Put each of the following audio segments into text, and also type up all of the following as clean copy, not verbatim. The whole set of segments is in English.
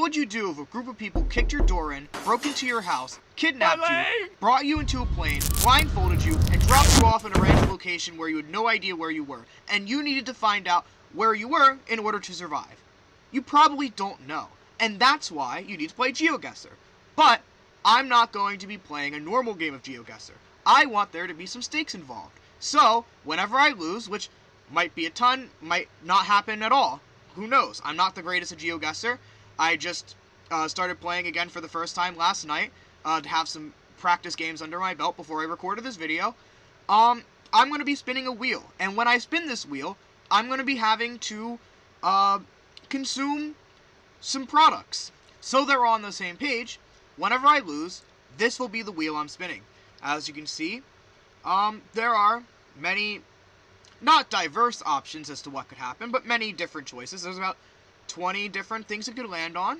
What would you do if a group of people kicked your door in, broke into your house, kidnapped you, brought you into a plane, blindfolded you, and dropped you off in a random location where you had no idea where you were, and you needed to find out where you were in order to survive? You probably don't know, and that's why you need to play GeoGuessr. But I'm not going to be playing a normal game of GeoGuessr. I want there to be some stakes involved. So, whenever I lose, which might be a ton, might not happen at all, who knows? I'm not the greatest at GeoGuessr. I just started playing again for the first time last night to have some practice games under my belt before I recorded this video. I'm going to be spinning a wheel, and when I spin this wheel, I'm going to be having to consume some products. So they're all on the same page. Whenever I lose, this will be the wheel I'm spinning. As you can see, there are many, not diverse options as to what could happen, but many different choices. There's about 20 different things it could land on.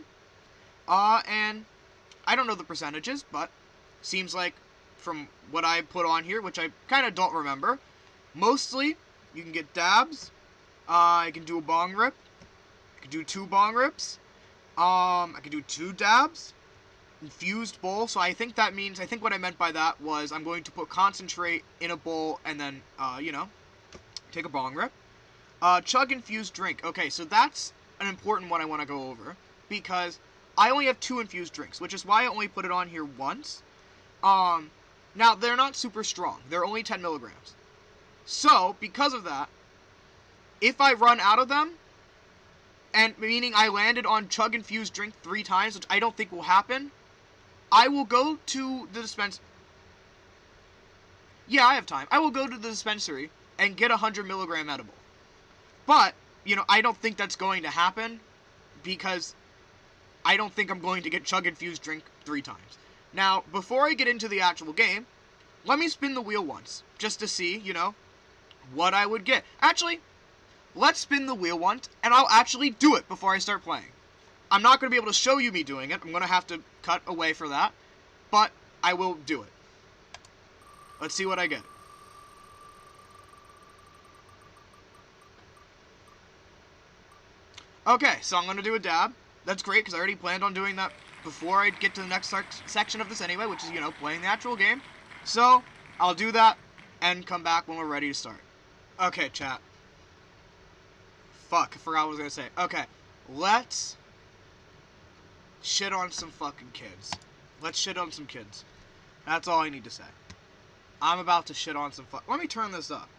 And I don't know the percentages, but seems like from what I put on here, which I kind of don't remember, mostly you can get dabs. I can do a bong rip. I can do 2 bong rips. I can do 2 dabs. Infused bowl, so I think that means, I think what I meant by that was I'm going to put concentrate in a bowl and then, take a bong rip. Chug infused drink. Okay, so that's an important one I want to go over, because I only have 2 infused drinks, which is why I only put it on here once. Now, they're not super strong. They're only 10 milligrams. So, because of that, if I run out of them, and meaning I landed on chug infused drink 3 times, which I don't think will happen, I will go to the Yeah, I have time. I will go to the dispensary and get a 100 milligram edible. But, I don't think that's going to happen because I don't think I'm going to get chug infused drink 3 times. Now, before I get into the actual game, let me spin the wheel once, just to see, what I would get. Actually, let's spin the wheel once, and I'll actually do it before I start playing. I'm not going to be able to show you me doing it. I'm going to have to cut away for that. But I will do it. Let's see what I get. Okay, so I'm going to do a dab. That's great, because I already planned on doing that before I get to the next section of this anyway, which is, playing the actual game. So, I'll do that and come back when we're ready to start. Okay, chat. Fuck, I forgot what I was going to say. Okay, let's shit on some fucking kids. Let's shit on some kids. That's all I need to say. I'm about to shit on some Let me turn this up.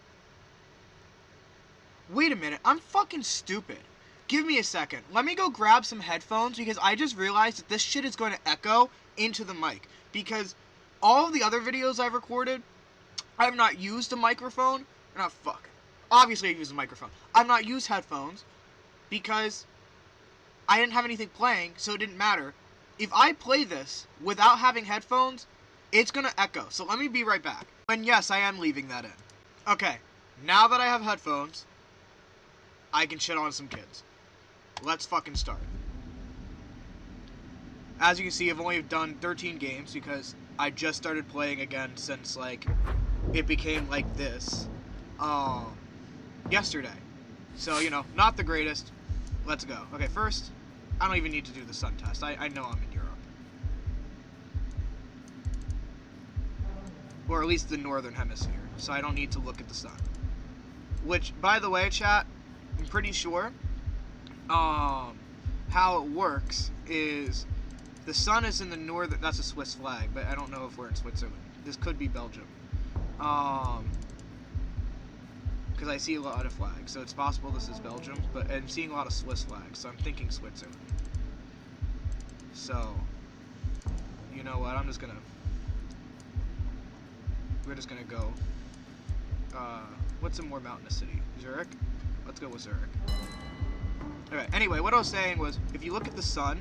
Wait a minute, I'm fucking stupid. Give me a second. Let me go grab some headphones, because I just realized that this shit is going to echo into the mic. Because all of the other videos I've recorded, I have not used a microphone. Obviously I use a microphone. I've not used headphones because I didn't have anything playing, so it didn't matter. If I play this without having headphones, it's going to echo. So let me be right back. And yes, I am leaving that in. Okay, now that I have headphones, I can shit on some kids. Let's fucking start. As you can see, I've only done 13 games because I just started playing again since, it became like this, yesterday. So, not the greatest. Let's go. Okay, first, I don't even need to do the sun test. I know I'm in Europe. Or at least the northern hemisphere. So I don't need to look at the sun. Which, by the way, chat, I'm pretty sure how it works is the sun is in the northern... That's a Swiss flag, but I don't know if we're in Switzerland. This could be Belgium. Because I see a lot of flags, so it's possible this is Belgium, but I'm seeing a lot of Swiss flags, so I'm thinking Switzerland. So, you know what, we're just gonna go, what's a more mountainous city? Zurich? Let's go with Zurich. Okay, anyway, what I was saying was, if you look at the sun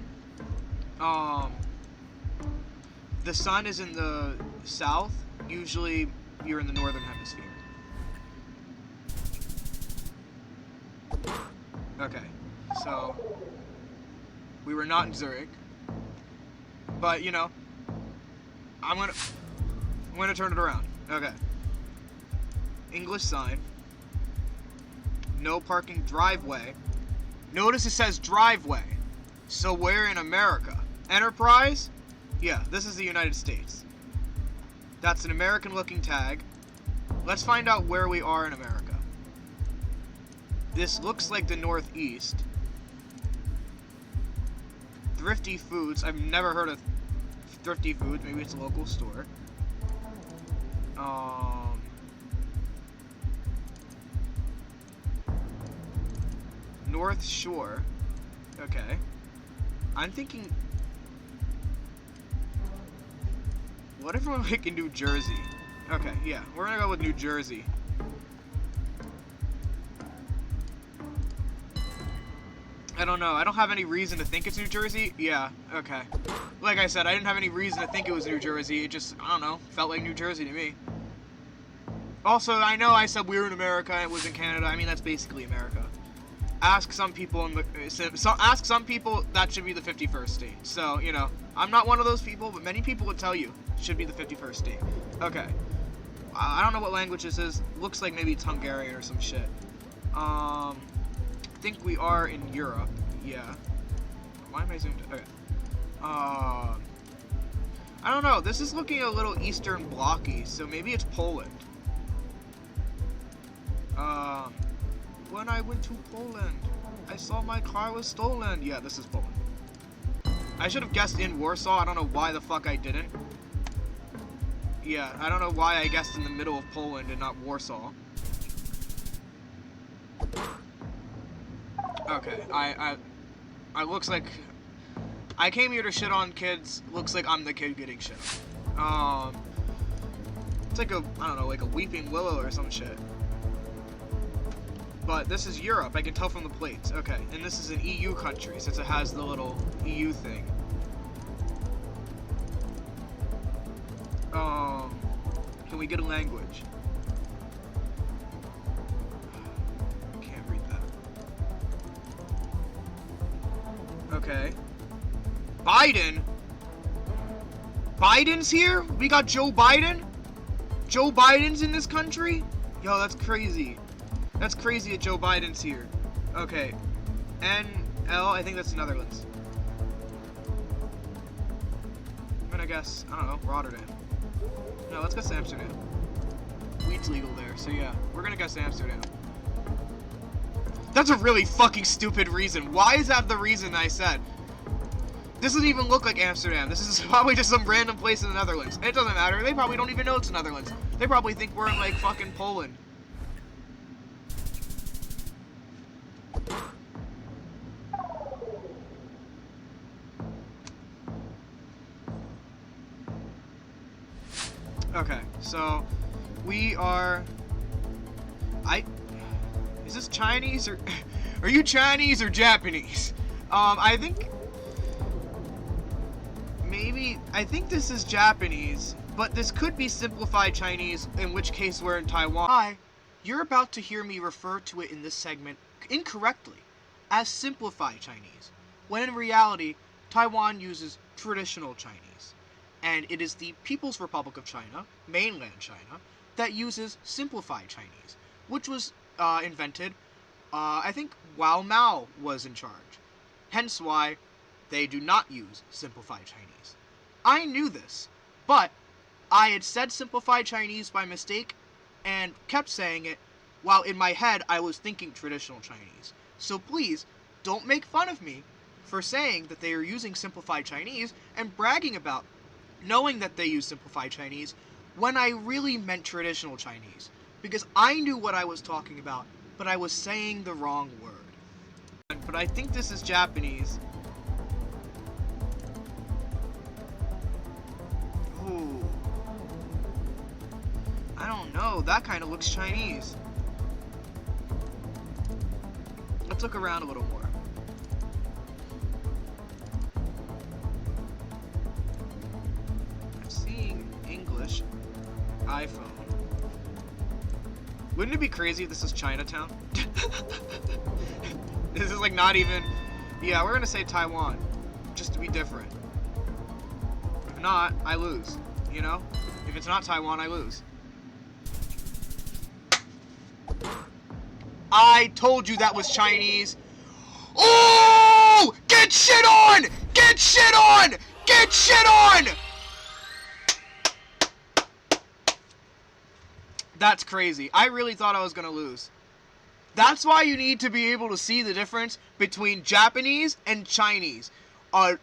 is in the south, usually you're in the northern hemisphere. Okay, so we were not in Zurich, but I'm gonna turn it around. Okay, English sign, no parking driveway. Notice it says driveway, So we're in America. Enterprise? Yeah, this is the United States. That's an American-looking tag. Let's find out where we are in America. This looks like the Northeast. Thrifty Foods. I've never heard of Thrifty Foods. Maybe it's a local store. North Shore. Okay. I'm thinking... What if we're like in New Jersey? Okay, yeah. We're gonna go with New Jersey. I don't know. I don't have any reason to think it's New Jersey. Yeah, okay. Like I said, I didn't have any reason to think it was New Jersey. It just, I don't know, felt like New Jersey to me. Also, I know I said we were in America and it was in Canada. I mean, that's basically America. Ask some people ask some people that should be the 51st state. So, you know, I'm not one of those people, but many people would tell you it should be the 51st state. Okay. I don't know what language this is. Looks like maybe it's Hungarian or some shit. I think we are in Europe. Yeah. Why am I zoomed? Okay. I don't know. This is looking a little Eastern blocky, so maybe it's Poland. When I went to Poland, I saw my car was stolen. Yeah, this is Poland. I should have guessed in Warsaw. I don't know why the fuck I didn't. Yeah, I don't know why I guessed in the middle of Poland and not Warsaw. Okay, I looks like I came here to shit on kids. Looks like I'm the kid getting shit on. It's like a, I don't know, like a weeping willow or some shit. But this is Europe, I can tell from the plates. Okay, and this is an EU country, since it has the little EU thing. Can we get a language? Can't read that. Okay. Biden? Biden's here? We got Joe Biden? Joe Biden's in this country? Yo, that's crazy. That's crazy that Joe Biden's here. Okay. NL, I think that's Netherlands. I'm gonna guess, I don't know, Rotterdam. No, let's guess Amsterdam. Weed's legal there, so yeah. We're gonna guess Amsterdam. That's a really fucking stupid reason. Why is that the reason I said? This doesn't even look like Amsterdam. This is probably just some random place in the Netherlands. It doesn't matter. They probably don't even know it's the Netherlands. They probably think we're in, like, fucking Poland. Okay, so we are... Is this Chinese or... Are you Chinese or Japanese? I think... Maybe... I think this is Japanese, but this could be simplified Chinese, in which case we're in Taiwan. Hi, you're about to hear me refer to it in this segment incorrectly as simplified Chinese, when in reality, Taiwan uses traditional Chinese. And it is the People's Republic of China, mainland China, that uses simplified Chinese, which was invented, I think, while Mao was in charge. Hence why they do not use simplified Chinese. I knew this, but I had said simplified Chinese by mistake and kept saying it, while in my head I was thinking traditional Chinese. So please, don't make fun of me for saying that they are using simplified Chinese and bragging about knowing that they use simplified Chinese when I really meant traditional Chinese, because I knew what I was talking about, but I was saying the wrong word. But I think this is Japanese. Ooh. I don't know, that kind of looks Chinese. Let's look around a little more. English iPhone. Wouldn't it be crazy if this was Chinatown? This is like not even... Yeah, we're gonna say Taiwan, just to be different. If not, I lose, you know? If it's not Taiwan, I lose. I told you that was Chinese. Oh! Get Get shit on! Get shit on! Get shit on! That's crazy. I really thought I was gonna lose. That's why you need to be able to see the difference between Japanese and Chinese. The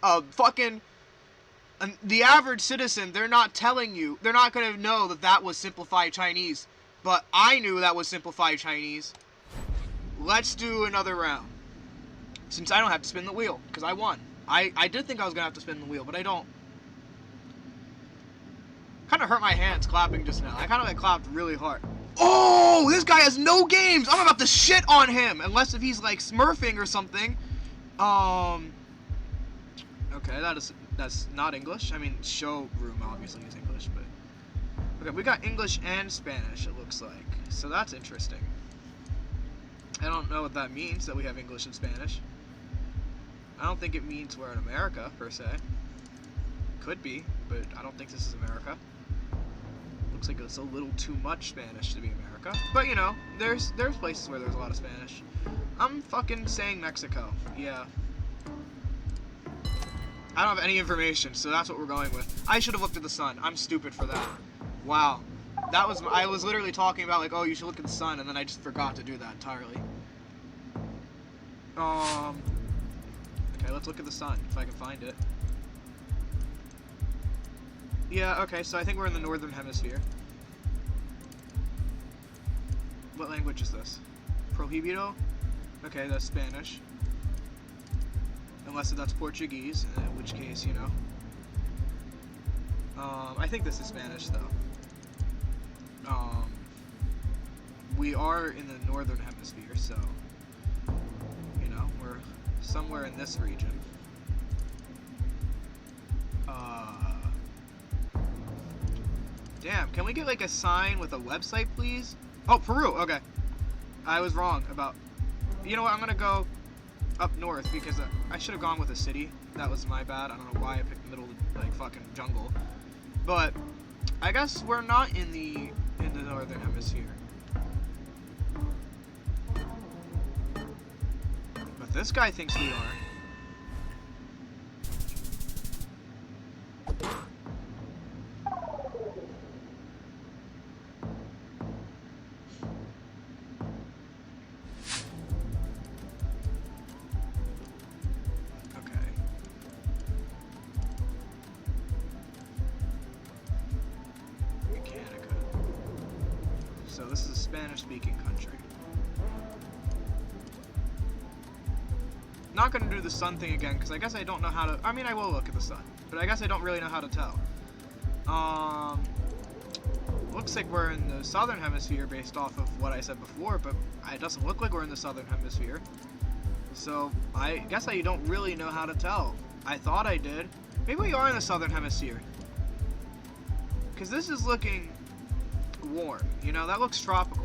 average citizen, they're not telling you, they're not gonna know that that was simplified Chinese. But I knew that was simplified Chinese. Let's do another round. Since I don't have to spin the wheel, because I won. I did think I was gonna have to spin the wheel, but I don't. Kind of hurt my hands clapping just now. I kind of clapped really hard. Oh, this guy has no games. I'm about to shit on him, unless if he's like smurfing or something. Okay, that's not English. I mean, showroom obviously is English, but okay, we got English and Spanish. It looks like, so that's interesting. I don't know what that means that we have English and Spanish. I don't think it means we're in America per se. Could be, but I don't think this is America. Looks like it's a little too much Spanish to be America. But you know, there's places where there's a lot of Spanish. I'm fucking saying Mexico. Yeah. I don't have any information, so that's what we're going with. I should have looked at the sun. I'm stupid for that. Wow. I was literally talking about like, oh, you should look at the sun, and then I just forgot to do that entirely. Okay, let's look at the sun, if I can find it. Yeah, okay, so I think we're in the northern hemisphere. What language is this? Prohibido? Okay, that's Spanish. Unless that's Portuguese, in which case, you know. I think this is Spanish, though. We are in the northern hemisphere, so, you know, we're somewhere in this region. Damn, can we get like a sign with a website, please? Oh, Peru, okay. I was wrong about, you know what, I'm gonna go up north because I should have gone with a city. That was my bad. I don't know why I picked the middle of like fucking jungle. But I guess we're not in the northern hemisphere. But this guy thinks we are. So this is a Spanish-speaking country. Not gonna do the sun thing again, because I guess I don't know how to... I mean, I will look at the sun, but I guess I don't really know how to tell. Looks like we're in the southern hemisphere based off of what I said before, but it doesn't look like we're in the southern hemisphere. So I guess I don't really know how to tell. I thought I did. Maybe we are in the southern hemisphere. Because this is looking... warm, you know, that looks tropical.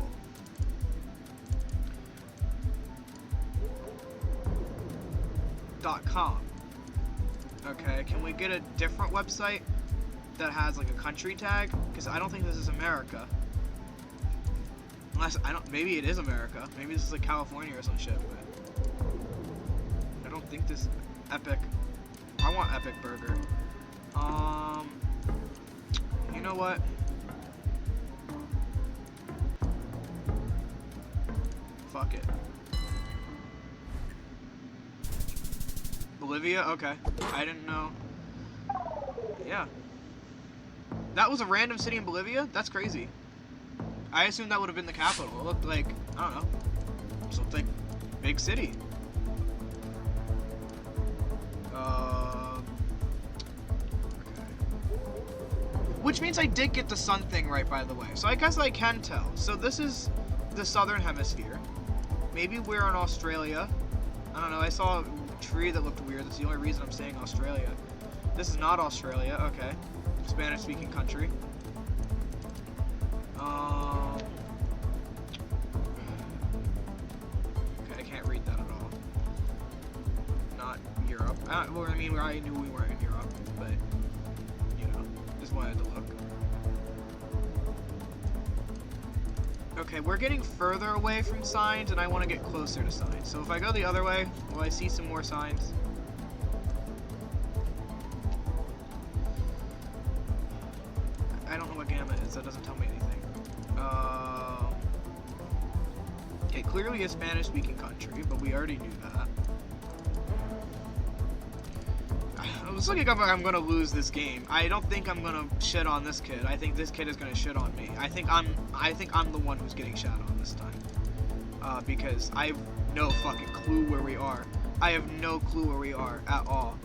.com. Okay, can we get a different website that has like a country tag? Because I don't think this is America. Unless, maybe it is America. Maybe this is like California or some shit, but I don't think this Epic. I want Epic Burger. You know what? Fuck it. Bolivia? Okay. I didn't know. Yeah. That was a random city in Bolivia? That's crazy. I assumed that would have been the capital. It looked like, I don't know. It looked like big city. Okay. Which means I did get the sun thing right, by the way. So I guess I can tell. So this is the southern hemisphere. Maybe we're in Australia. I don't know, I saw a tree that looked weird. That's the only reason I'm saying Australia. This is not Australia, okay. Spanish-speaking country. Okay, I can't read that at all. Not Europe. Well, I mean, I knew we weren't in Europe, but, you know, just wanted to look. Okay, we're getting further away from signs, and I want to get closer to signs. So if I go the other way, will I see some more signs? because that doesn't tell me anything. Okay, clearly a Spanish-speaking country, but we already knew that. It's looking like I'm gonna lose this game. I don't think I'm gonna shit on this kid. I think this kid is gonna shit on me. I think I'm the one who's getting shat on this time. Because I have no fucking clue where we are. I have no clue where we are at all.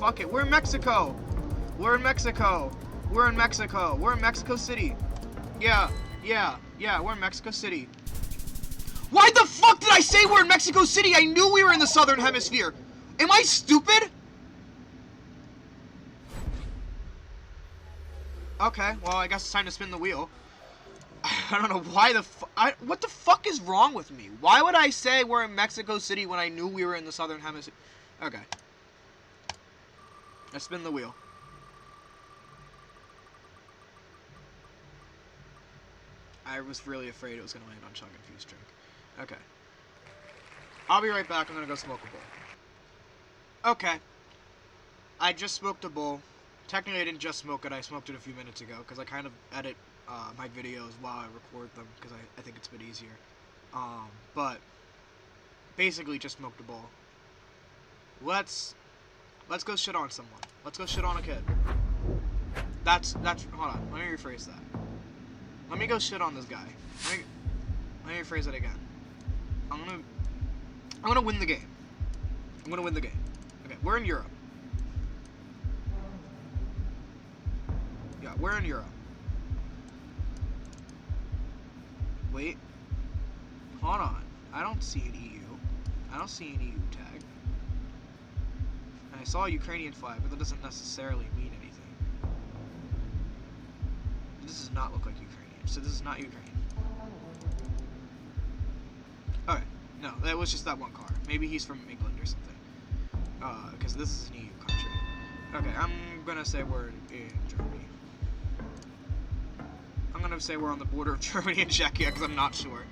Fuck it, we're in Mexico! We're in Mexico! We're in Mexico! We're in Mexico City! Yeah, we're in Mexico City. Why the fuck did I say we're in Mexico City? I knew we were in the Southern Hemisphere! Am I stupid? Okay, well, I guess it's time to spin the wheel. I don't know why what the fuck is wrong with me? Why would I say we're in Mexico City when I knew we were in the Southern Hemisphere? Okay. Let's spin the wheel. I was really afraid it was going to land on Chug and Fuse Drink. Okay. I'll be right back. I'm going to go smoke a bowl. Okay. I just smoked a bowl. Technically, I didn't just smoke it. I smoked it a few minutes ago because I kind of edit my videos while I record them because I think it's a bit easier. But basically, just smoked a bowl. Let's go shit on someone. Let's go shit on a kid. That's hold on. Let me rephrase that. Let me go shit on this guy. Let me rephrase it again. I'm gonna win the game. I'm gonna win the game. Okay, we're in Europe. Yeah, we're in Europe. Wait. Hold on. I don't see an EU. I don't see an EU tag. And I saw a Ukrainian flag, but that doesn't necessarily mean anything. This does not look like Ukrainian, so this is not Ukraine. Okay. No, that was just that one car. Maybe he's from England or something. Because this is an EU country. Okay, I'm gonna say we're in Germany. I'm gonna say we're on the border of Germany and Czechia because I'm not sure.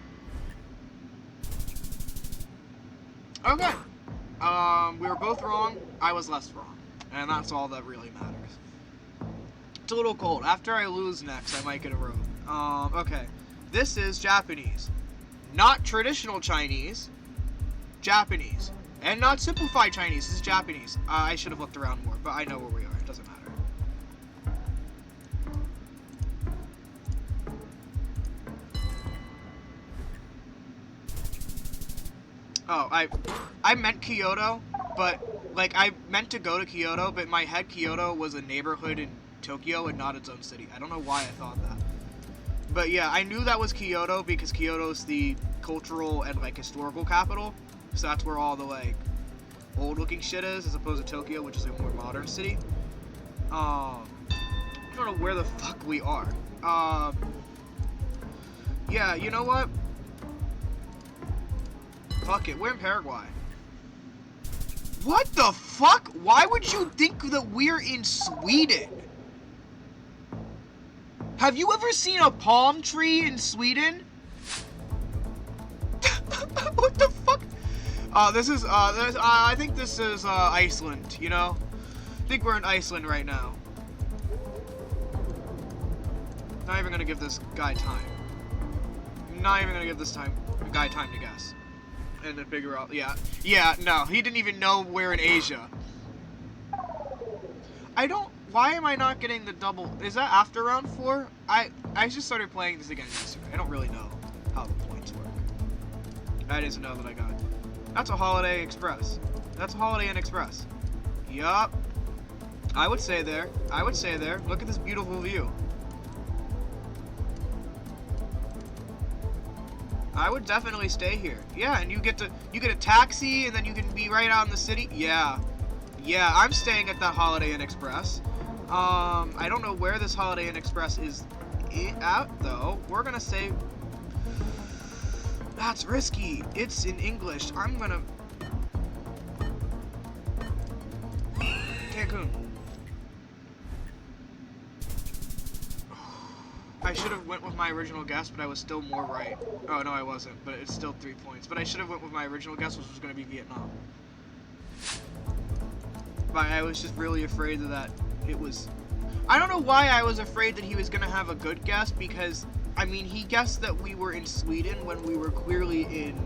Okay. We were both wrong. I was less wrong. And that's all that really matters. It's a little cold. After I lose next, I might get a robe. Okay. This is Japanese. Not traditional Chinese. Japanese. And not simplified Chinese. This is Japanese. I should have looked around more, but I know where we are. It doesn't matter. Oh, I meant Kyoto, but, like, I meant to go to Kyoto, but in my head, Kyoto was a neighborhood in Tokyo and not its own city. I don't know why I thought that. But, yeah, I knew that was Kyoto because Kyoto's the cultural and, like, historical capital. So that's where all the, like, old-looking shit is, as opposed to Tokyo, which is a more modern city. I don't know where the fuck we are. Yeah, you know what? Fuck it, we're in Paraguay. What the fuck? Why would you think that we're in Sweden? Have you ever seen a palm tree in Sweden? What the fuck? I think this is, Iceland, you know? I think we're in Iceland right now. Not even gonna give this guy time. Not even gonna give this guy time to guess. And then figure out, yeah, no, he didn't even know we're in Asia. Why am I not getting the double? Is that after round 4? I just started playing this again yesterday. I don't really know how the points work. I just know that I got it. That's a Holiday Express. That's a Holiday Inn Express. Yup. I would say there. I would say there. Look at this beautiful view. I would definitely stay here. Yeah, and you get a taxi, and then you can be right out in the city. Yeah, I'm staying at that Holiday Inn Express. I don't know where this Holiday Inn Express is at, though. We're gonna say that's risky. It's in English. I'm gonna Cancun. I should have went with my original guess, but I was still more right. Oh, no, I wasn't, but it's still 3 points. But I should have went with my original guess, which was going to be Vietnam. But I was just really afraid that it was... I don't know why I was afraid that he was gonna have a good guess, because, I mean, he guessed that we were in Sweden when we were clearly in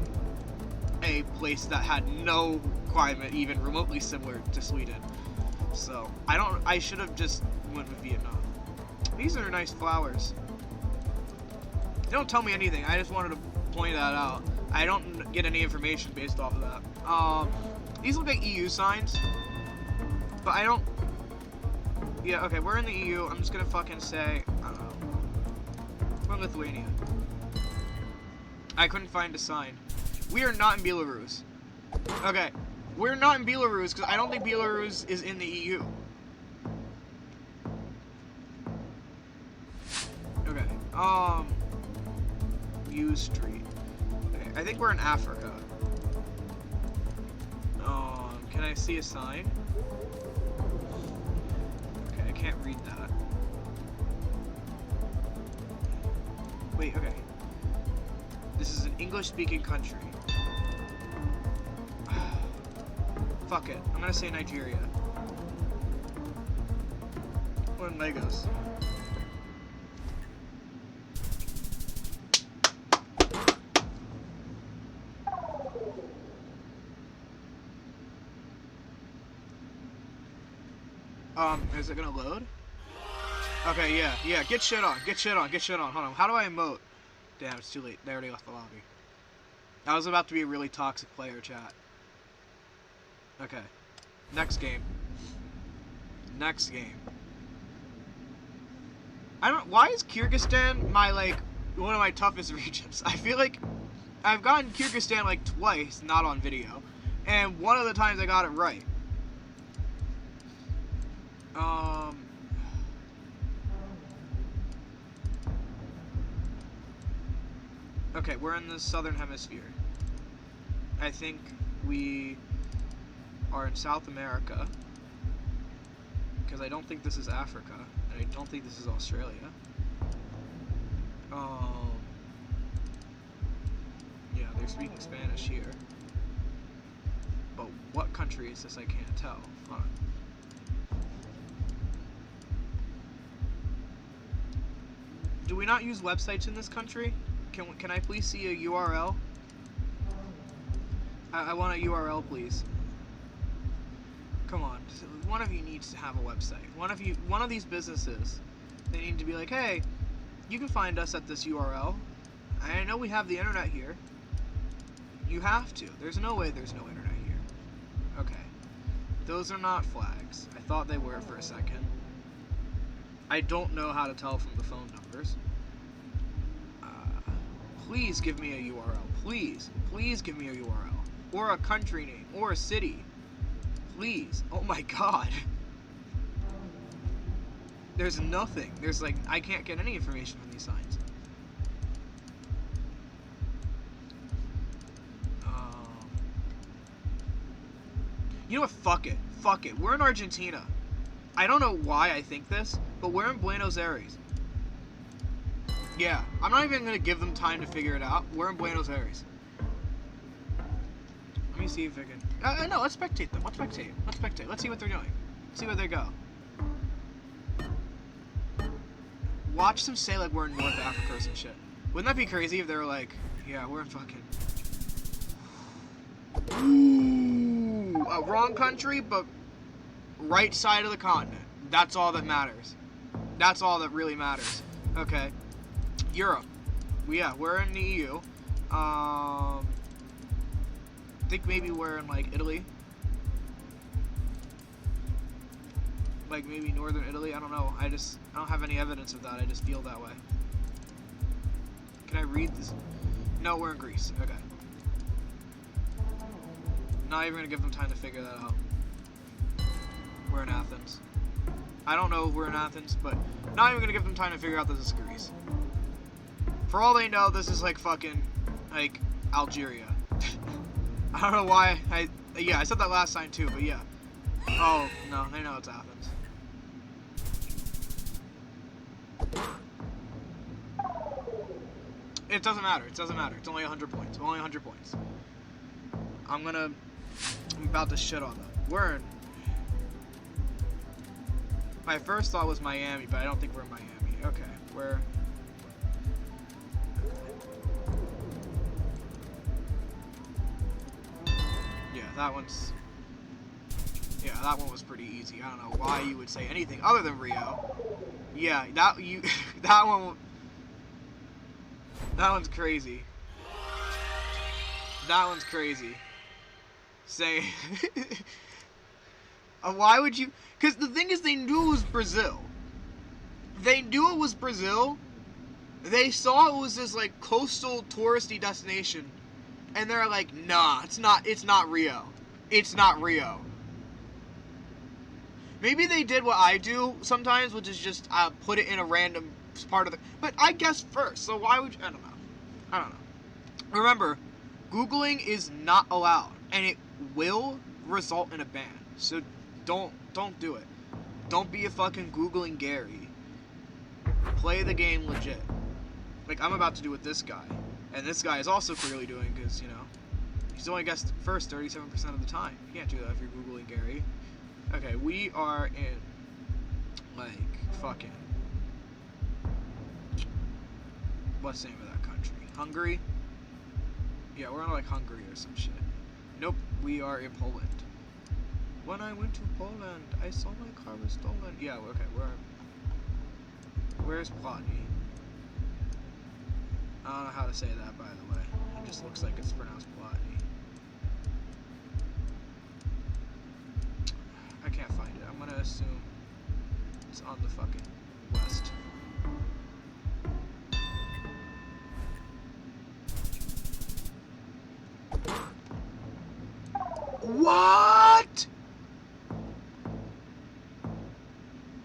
a place that had no climate even remotely similar to Sweden. So, I should have just went with Vietnam. These are nice flowers. They don't tell me anything, I just wanted to point that out. I don't get any information based off of that. These look like EU signs, but I don't... Yeah, okay, we're in the EU. I'm just gonna fucking say, I don't know. We're in Lithuania. I couldn't find a sign. We are not in Belarus. Okay, we're not in Belarus because I don't think Belarus is in the EU. Okay, U Street. Okay, I think we're in Africa. Can I see a sign? Okay, I can't read that. Wait, okay. This is an English-speaking country. Fuck it. I'm gonna say Nigeria. Or in Lagos. Is it gonna load? Okay, yeah, get shit on. Hold on, how do I emote? Damn, it's too late. They already left the lobby. That was about to be a really toxic player, chat. Okay. Next game. I don't... Why is Kyrgyzstan my, like, one of my toughest regions? I feel like I've gotten Kyrgyzstan, like, twice, not on video. And one of the times I got it right. Okay, we're in the southern hemisphere. I think we are in South America, because I don't think this is Africa, and I don't think this is Australia. Yeah, they're speaking Spanish here. But what country is this? I can't tell. Hold on. Do we not use websites in this country? Can I please see a URL? I want a URL, please. Come on, one of you needs to have a website. One of these businesses, they need to be like, hey, you can find us at this URL. I know we have the internet here. You have to. There's no way there's no internet here. Okay. Those are not flags. I thought they were for a second. I don't know how to tell from the phone numbers. Please give me a URL. Please give me a URL. Or a country name. Or a city. Please. Oh my god. There's nothing. There's like, I can't get any information from these signs. You know what? Fuck it. Fuck it. We're in Argentina. I don't know why I think this, but we're in Buenos Aires. Yeah, I'm not even going to give them time to figure it out. We're in Buenos Aires. Let me see if I can... no, let's spectate them. Let's spectate. Let's see what they're doing. Let's see where they go. Watch them say, like, we're in North Africa or some shit. Wouldn't that be crazy if they were like, yeah, we're in fucking... Ooh, wrong country, but right side of the continent. That's all that matters. That's all that really matters. Okay. Europe. Yeah, we're in the EU. I think maybe we're in, like, Italy. Like, maybe northern Italy. I don't know. I don't have any evidence of that. I just feel that way. Can I read this? No, we're in Greece. Okay. Not even gonna give them time to figure that out. We're in Athens. I don't know if we're in Athens, but not even gonna give them time to figure out this is Greece. For all they know, this is like fucking, like, Algeria. I don't know why. Yeah, I said that last time too, but yeah. Oh, no, they know it's Athens. It doesn't matter. It's only 100 points. Only 100 points. I'm about to shit on them. We're in... My first thought was Miami, but I don't think we're in Miami. Okay, we're... Yeah, that one's... Yeah, that one was pretty easy. I don't know why you would say anything other than Rio. Yeah, that one's crazy. That one's crazy. Say... why would you... Because the thing is, they knew it was Brazil. They knew it was Brazil. They saw it was this, like, coastal touristy destination. And they're like, nah, it's not Rio. It's not Rio. Maybe they did what I do sometimes, which is just put it in a random part of the... But I guessed first, so why would you... I don't know. Remember, Googling is not allowed. And it will result in a ban. So don't do it. Don't be a fucking Googling Gary. Play the game legit. Like I'm about to do with this guy. And this guy is also clearly doing, because, you know, he's only guessed first 37% of the time. You can't do that if you're Googling Gary. Okay, we are in, like, fucking... What's the name of that country? Hungary? Yeah, we're in, like, Hungary or some shit. Nope, we are in Poland. When I went to Poland, I saw my car was stolen. Yeah, okay, where's Plotny? I don't know how to say that, by the way. It just looks like it's pronounced Plotny. I can't find it. I'm gonna assume it's on the fucking west. What?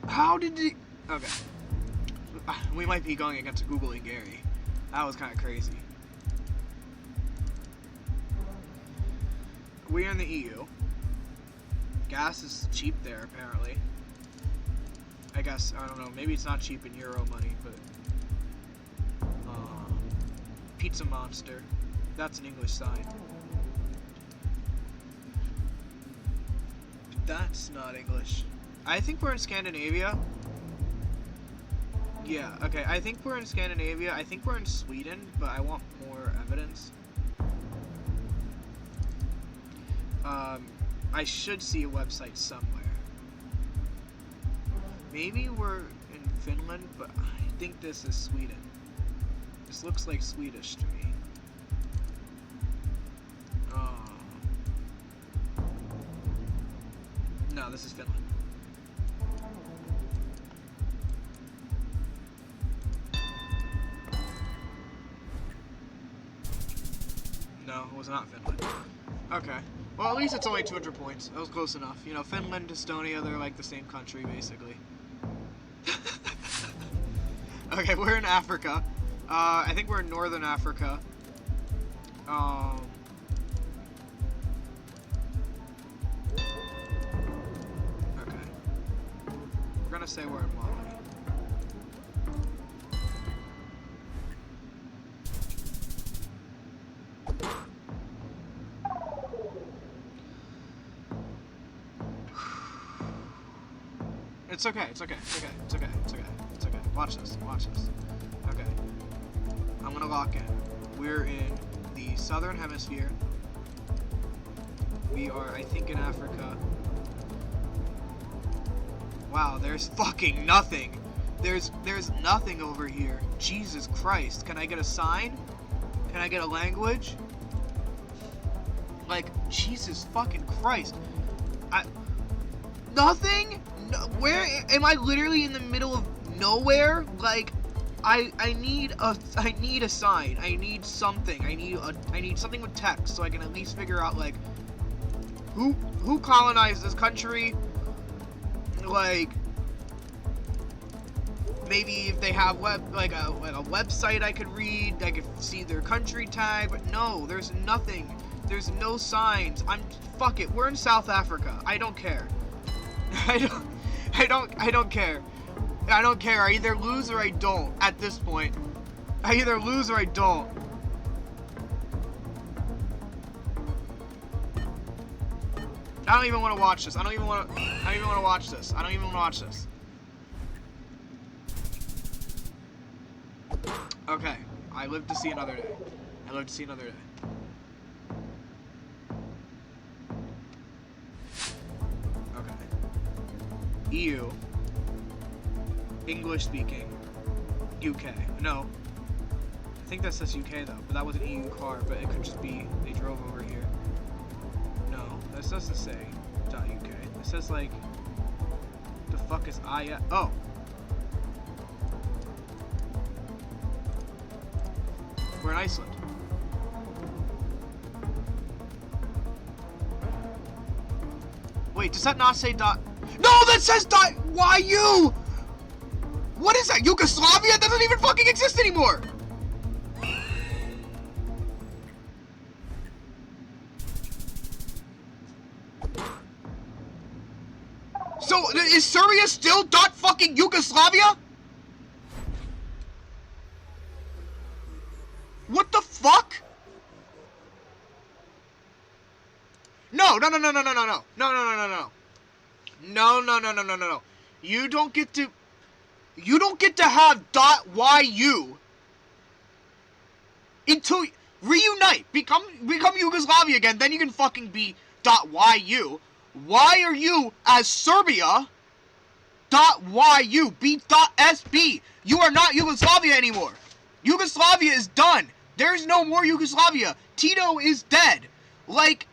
How did he... Okay. We might be going against Googling Gary. That was kind of crazy. We're in the EU. Gas is cheap there, apparently. I guess, I don't know, maybe it's not cheap in Euro money, but... Pizza Monster. That's an English sign. That's not English. I think we're in Scandinavia. Yeah, okay, I think we're in Scandinavia. I think we're in Sweden, but I want more evidence. I should see a website somewhere. Maybe we're in Finland, but I think this is Sweden. This looks like Swedish to me. No, this is Finland. No, it was not Finland. Okay. Well, at least it's only 200 points. That was close enough. You know, Finland, Estonia, they're like the same country, basically. Okay, we're in Africa. I think we're in Northern Africa. Okay. We're gonna say we're in Mali. It's okay, it's okay, it's okay, it's okay, it's okay, it's okay. Watch this, watch this. Okay. I'm gonna lock in. We're in the southern hemisphere. We are, I think, in Africa. Wow, there's fucking nothing. There's nothing over here. Jesus Christ. Can I get a sign? Can I get a language? Like, Jesus fucking Christ. Nothing? No, where am I? Literally in the middle of nowhere? Like, I need a sign. I need something. I need something with text so I can at least figure out, like, who colonized this country? Like, maybe if they have a website I could read, I could see their country tag, but no, there's nothing. There's no signs. Fuck it. We're in South Africa. I don't care. I don't care. I don't care. I either lose or I don't at this point. I either lose or I don't. I don't even want to watch this. I don't even want to watch this. I don't even want to watch this. Okay, I live to see another day. I live to see another day. Okay. EU. English speaking. UK. No. I think that says UK though, but that was an EU car, but it could just be they drove over here. No, this doesn't say .uk. It says like, the fuck is I? Oh. We're in Iceland. Wait, does that not say dot? No, that says .yu! What is that? Yugoslavia? That doesn't even fucking exist anymore! So, is Serbia still fucking Yugoslavia? What the fuck? No. No. You don't get to have .yu until reunite, become Yugoslavia again, then you can fucking be .yu. Why are you as Serbia .yu? Be .sb. You are not Yugoslavia anymore. Yugoslavia is done. There's no more Yugoslavia. Tito is dead. Like,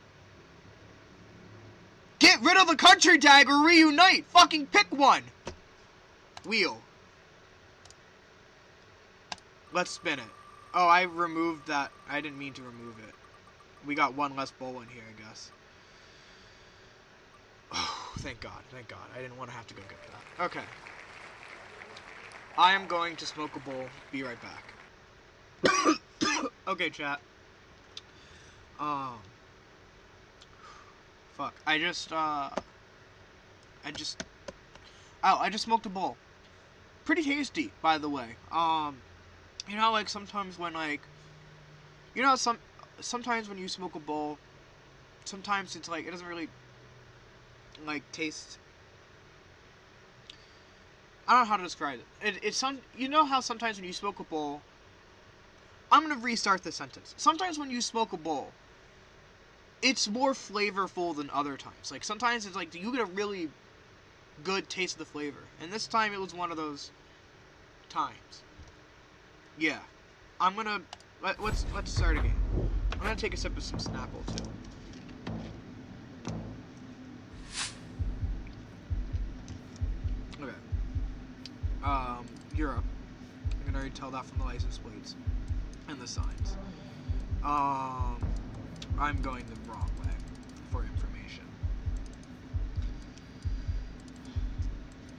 get rid of the country tag or reunite. Fucking pick one. Wheel. Let's spin it. Oh, I removed that. I didn't mean to remove it. We got one less bowl in here, I guess. Oh, thank God. Thank God. I didn't want to have to go get that. Okay. I am going to smoke a bowl. Be right back. Okay, chat. Fuck. I just smoked a bowl. Pretty tasty, by the way. You know, like, sometimes when, like, you know, sometimes when you smoke a bowl, sometimes it's, like, it doesn't really, like, taste, I don't know how to describe it. It's you know how sometimes when you smoke a bowl, I'm gonna restart this sentence. Sometimes when you smoke a bowl, it's more flavorful than other times. Like, sometimes it's like, you get a really good taste of the flavor. And this time it was one of those times. Yeah. I'm gonna, let's start again. I'm gonna take a sip of some Snapple, too. Okay. Europe. I can already tell that from the license plates and the signs. I'm going the wrong way for information.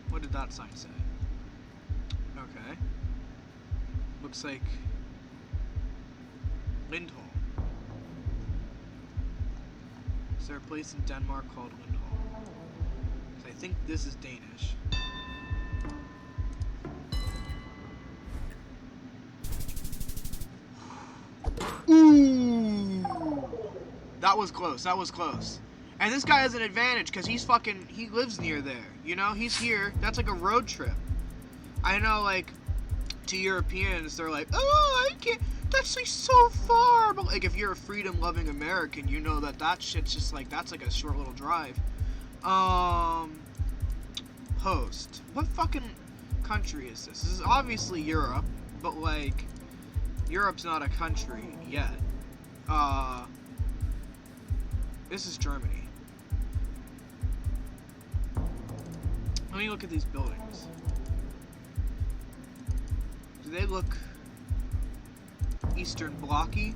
What did that sign say? Okay. Looks like Lindholm. Is there a place in Denmark called Lindholm? I think this is Danish. Ooh! That was close, that was close. And this guy has an advantage, because he lives near there. You know, he's here. That's like a road trip. I know, like, to Europeans, they're like, oh, I can't, that's like so far. But, like, if you're a freedom-loving American, you know that shit's just like, that's like a short little drive. Host. What fucking country is this? This is obviously Europe, but, like, Europe's not a country yet. This is Germany. Let me look at these buildings. Do they look Eastern Blocky?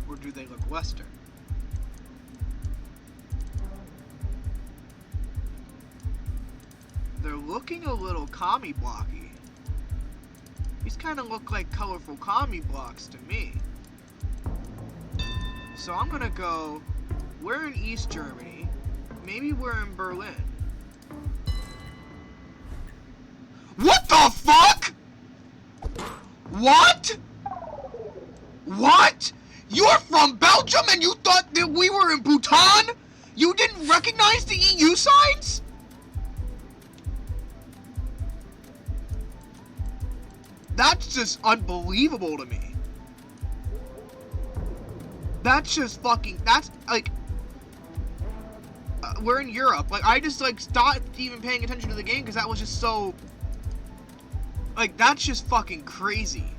Or do they look Western? They're looking a little commie blocky. These kind of look like colorful commie blocks to me. So I'm gonna go, we're in East Germany. Maybe we're in Berlin. What the fuck? What? What? You're from Belgium and you thought that we were in Bhutan? You didn't recognize the EU signs? That's just unbelievable to me. That's just fucking, that's like, we're in Europe. Like, I just like stopped even paying attention to the game because that was just so, like, that's just fucking crazy.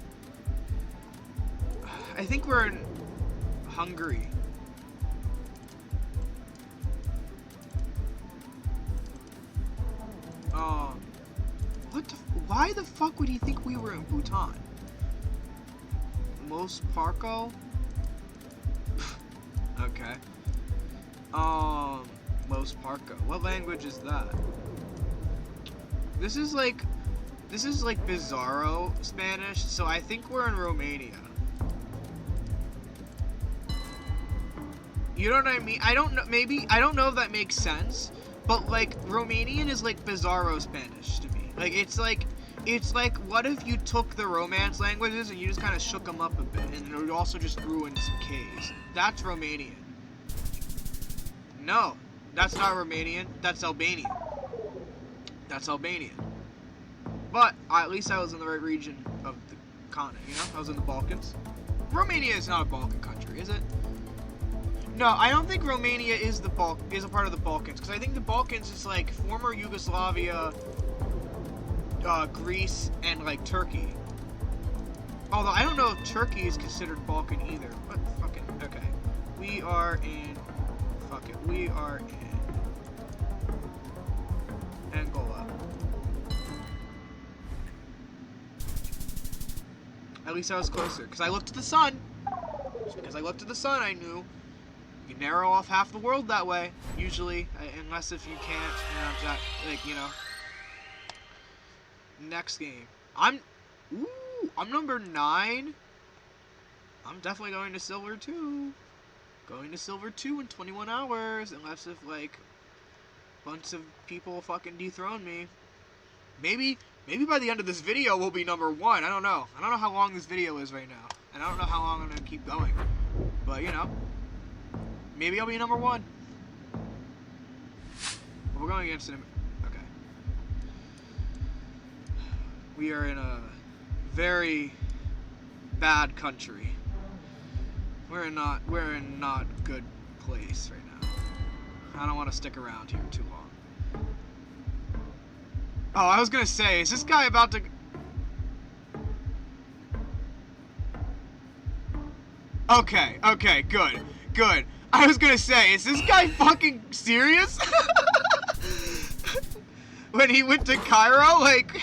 I think we're in Hungary. Why the fuck would he think we were in Bhutan? Most Parco? Okay. Most Parco. What language is that? This is like Bizarro Spanish, so I think we're in Romania. You know what I mean? I don't know, maybe, I don't know if that makes sense, but like, Romanian is like Bizarro Spanish to me. Like, it's like, what if you took the Romance languages and you just kind of shook them up a bit, and it would also just ruin some Ks. That's Romanian. No, that's not Romanian, that's Albanian. That's Albanian. But, at least I was in the right region of the continent, you know? I was in the Balkans. Romania is not a Balkan country, is it? No, I don't think Romania is a part of the Balkans, because I think the Balkans is like former Yugoslavia, Greece, and like Turkey. Although I don't know if Turkey is considered Balkan either. But fucking okay. We are in Angola. At least I was closer, because I looked at the sun. Just because I looked at the sun, I knew. You narrow off half the world that way, usually, unless if you can't, you know, like, you know. Next game. I'm number 9. I'm definitely going to Silver 2. Going to Silver 2 in 21 hours, unless if, like, a bunch of people fucking dethrone me. Maybe by the end of this video we'll be number 1. I don't know. I don't know how long this video is right now. And I don't know how long I'm going to keep going. But, you know. Maybe I'll be number 1. We're going against him. Okay. We are in a very bad country. We're in not good place right now. I don't want to stick around here too long. Oh, I was gonna say, is this guy about to... Okay, good. I was gonna say, is this guy fucking serious? When he went to Cairo, like...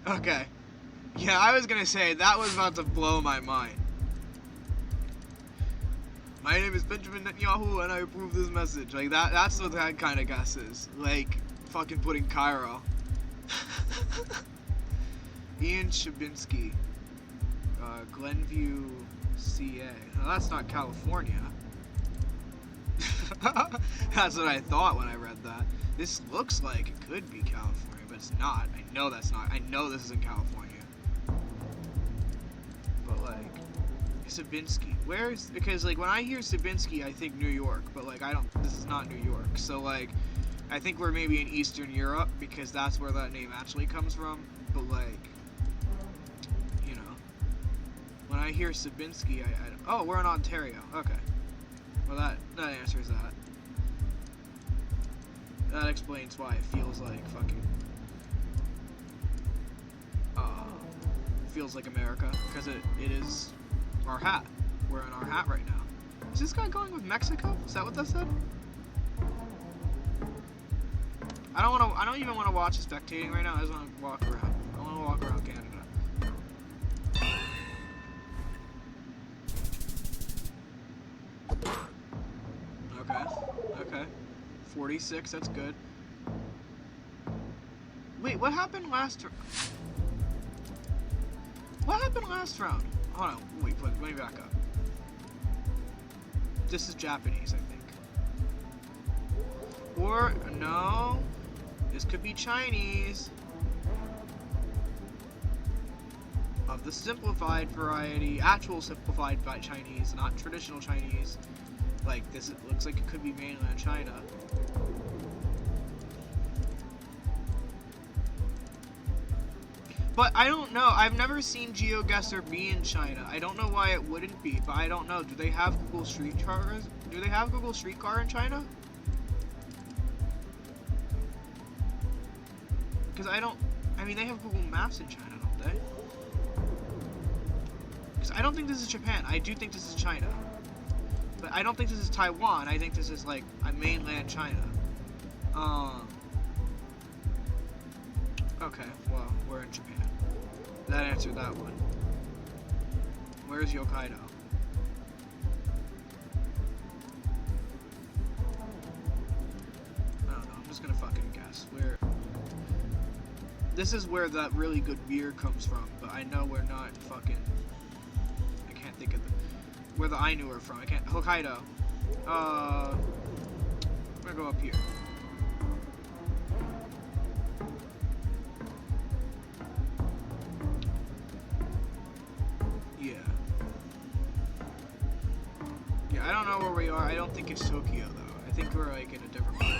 Okay. Yeah, I was gonna say, that was about to blow my mind. My name is Benjamin Netanyahu, and I approve this message. Like, that's what that kind of guess is. Like, fucking putting Cairo. Ian Shabinsky. Glenview, CA. Now, that's not California. That's what I thought when I read that. This looks like it could be California, but it's not. I know that's not. I know this isn't California. But, like, Sabinski. Where's... Because, like, when I hear Sabinski, I think New York. But, like, I don't... This is not New York. So, like, I think we're maybe in Eastern Europe, because that's where that name actually comes from. But, like... When I hear Sabinski, oh, we're in Ontario. Okay. Well, that answers that. That explains why it feels like fucking... feels like America. Because it is our hat. We're in our hat right now. Is this guy going with Mexico? Is that what that said? I don't even want to watch the spectating right now. I just want to walk around. I want to walk around Canada. Okay. 46, that's good. Wait, what happened last round? What happened last round? Hold on, wait, let me back up. This is Japanese, I think. Or, no. This could be Chinese. Of the simplified variety. Actual simplified by Chinese, not traditional Chinese. Like, this, it looks like it could be mainland China. But I don't know. I've never seen GeoGuessr be in China. I don't know why it wouldn't be, but I don't know. Do they have Google Streetcars? Do they have Google Streetcar in China? Because I mean, they have Google Maps in China, don't they? Because I don't think this is Japan. I do think this is China. But I don't think this is Taiwan. I think this is, like, a mainland China. Okay, well, we're in Japan. That answered that one. Where's Hokkaido? I don't know, I'm just gonna fucking guess. This is where that really good beer comes from, but I know we're not fucking... I can't think of where the Ainu are from. Hokkaido. I'm gonna go up here. Yeah, I don't know where we are. I don't think it's Tokyo, though. I think we're, like, in a different part.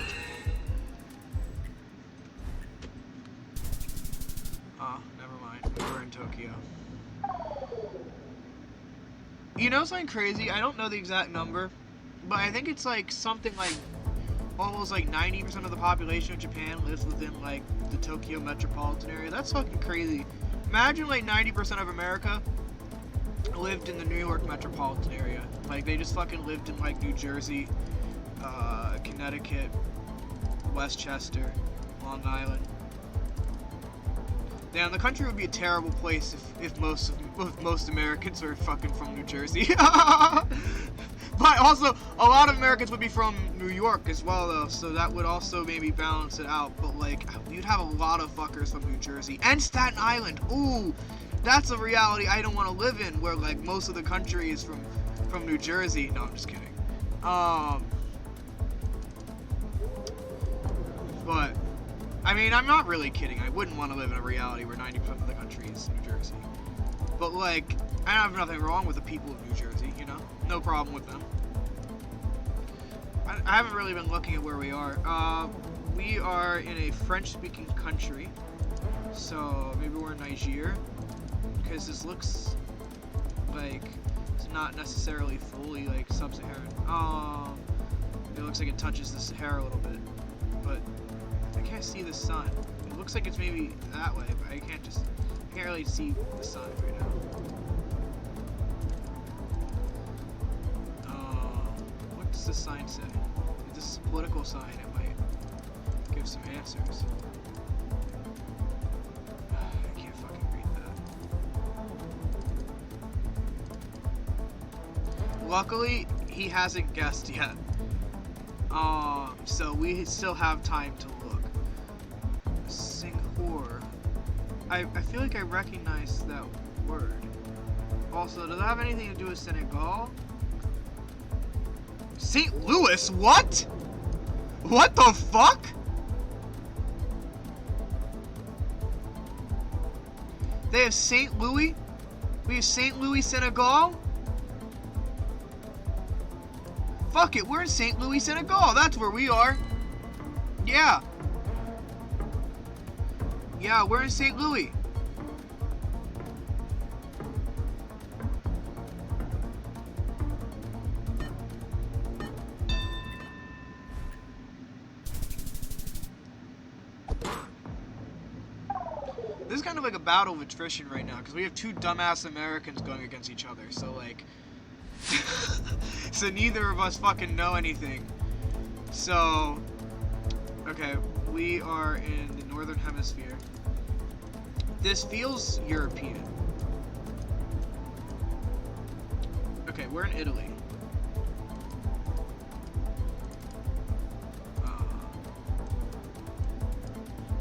Oh, never mind. We're in Tokyo. You know something crazy? I don't know the exact number, but I think it's, like, something like almost, like, 90% of the population of Japan lives within, like, the Tokyo metropolitan area. That's fucking crazy. Imagine, like, 90% of America lived in the New York metropolitan area. Like, they just fucking lived in, like, New Jersey, Connecticut, Westchester, Long Island. Damn, the country would be a terrible place if most Americans are fucking from New Jersey. But also, a lot of Americans would be from New York as well, though, so that would also maybe balance it out. But, like, you'd have a lot of fuckers from New Jersey. And Staten Island! Ooh! That's a reality I don't want to live in, where, like, most of the country is from New Jersey. No, I'm just kidding. But, I mean, I'm not really kidding. I wouldn't want to live in a reality where 90% of the country is New Jersey. But, like, I have nothing wrong with the people of New Jersey, you know? No problem with them. I haven't really been looking at where we are. We are in a French-speaking country. So, maybe we're in Niger. Because this looks like it's not necessarily fully, like, sub-Saharan. It looks like it touches the Sahara a little bit. But I can't see the sun. It looks like it's maybe that way, but I can't really see the sun right now. What does the sign say? If this is a political sign, it might give some answers. I can't fucking read that. Luckily, he hasn't guessed yet. So we still have time to look. Singapore. I feel like I recognize that word. Also, does it have anything to do with Senegal? St. Louis? What? What the fuck? They have St. Louis? We have St. Louis, Senegal? Fuck it, we're in St. Louis, Senegal. That's where we are. Yeah. Yeah, we're in St. Louis. This is kind of like a battle of attrition right now, because we have two dumbass Americans going against each other, so, like... so neither of us fucking know anything. So... Okay, we are in the Northern Hemisphere. This feels European. Okay, we're in Italy.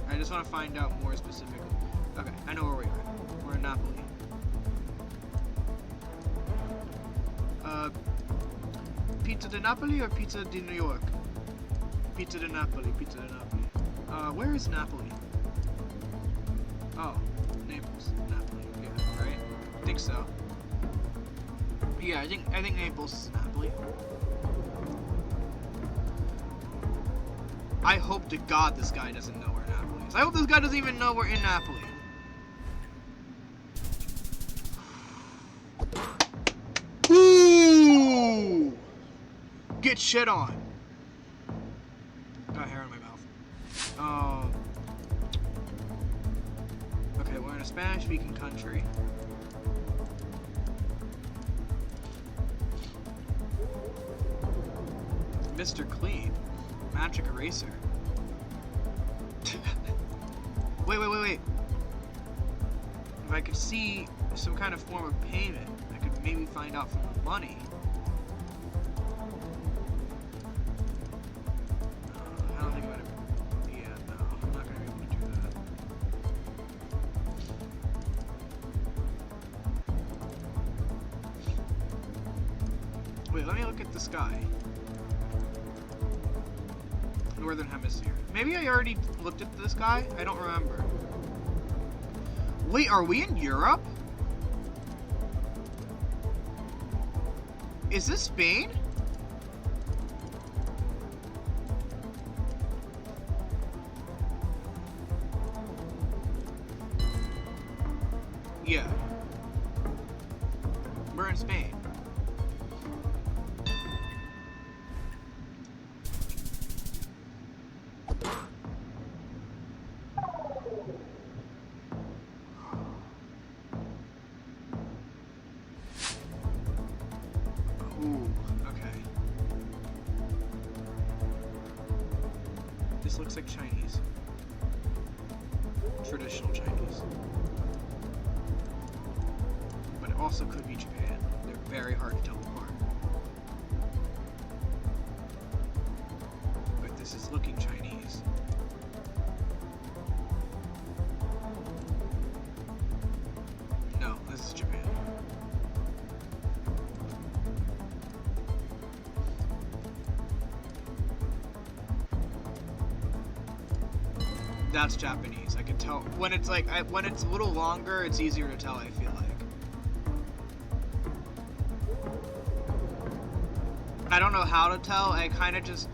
I just want to find out more specifically. Okay, I know where we are. We're in Napoli. Pizza di Napoli or Pizza di New York? Pizza di Napoli, Pizza di Napoli. Where is Napoli? Oh, Naples, Napoli. Yeah, right? I think so. Yeah, I think Naples is Napoli. I hope to God this guy doesn't know where Napoli is. I hope this guy doesn't even know we're in Napoli. get shit on. Got hair in my mouth. Okay, we're in a Spanish-speaking country. Mr. Clean. Magic eraser. Wait. If I could see some kind of form of payment, I could maybe find out from the money. I don't think I'm gonna... Yeah, no, I'm not gonna be able to do that. Wait, let me look at the sky. Northern Hemisphere. Maybe I already looked at the sky? I don't remember. Wait, are we in Europe? Is this Spain? Yeah. We're in Spain. Ooh, okay. This looks like Chinese. Traditional Chinese. But it also could be Japan. They're very hard to tell apart. But this is looking Chinese. No, this is Japan. That's Japanese. I can tell when it's like when it's a little longer, it's easier to tell. I feel like. I don't know how to tell. I kind of just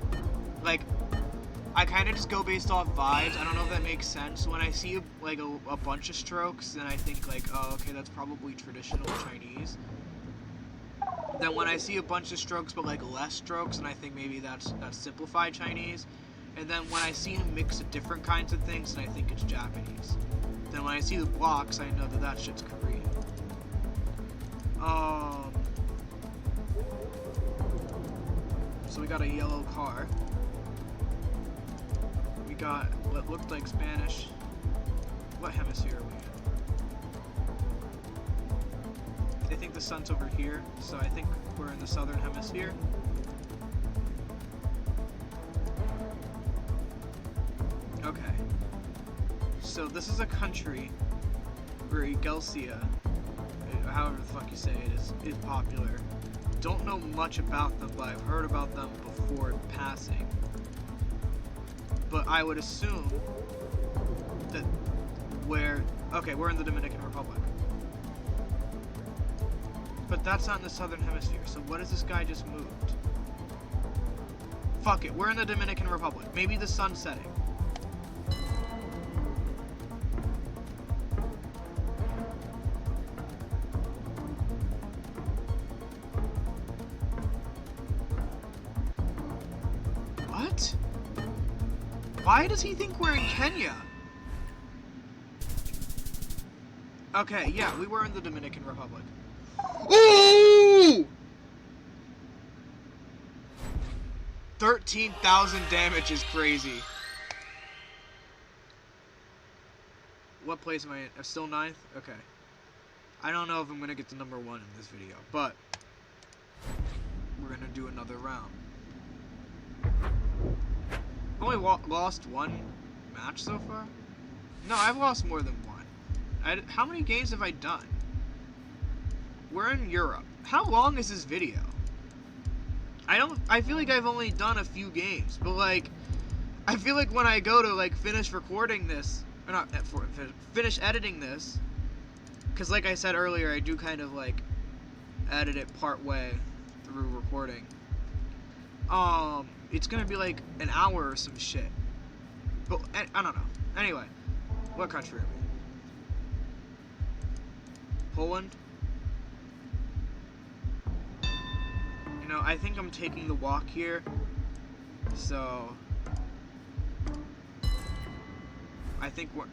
go based off vibes. I don't know if that makes sense. When I see like a bunch of strokes, then I think like, oh, okay, that's probably traditional Chinese. Then when I see a bunch of strokes but like less strokes, and I think maybe that's simplified Chinese. And then when I see him mix of different kinds of things, then I think it's Japanese. Then when I see the blocks, I know that shit's Korean. So we got a yellow car. We got what looked like Spanish. What hemisphere are we in? I think the sun's over here, so I think we're in the southern hemisphere. Okay, so this is a country where geoguessr, however the fuck you say it, is popular. Don't know much about them, but I've heard about them before passing. But I would assume that we're in the Dominican Republic. But that's not in the southern hemisphere, so what is this guy just moved? Fuck it, we're in the Dominican Republic. Maybe the sun's setting. What? Why does he think we're in Kenya? Okay, yeah, we were in the Dominican Republic. Ooh! 13,000 damage is crazy. What place am I in? I'm still 9th? Okay. I don't know if I'm gonna get to number 1 in this video, but we're gonna do another round. I've only lost 1 match so far? No, I've lost more than 1. How many games have I done? We're in Europe. How long is this video? I feel like I've only done a few games, but like, I feel like when I go to like finish recording this, or not finish editing this, because like I said earlier, I do kind of like edit it part way through recording. It's gonna be like an hour or some shit. But I don't know. Anyway, what country are we? Poland? know, I think I'm taking the walk here. So I think we're...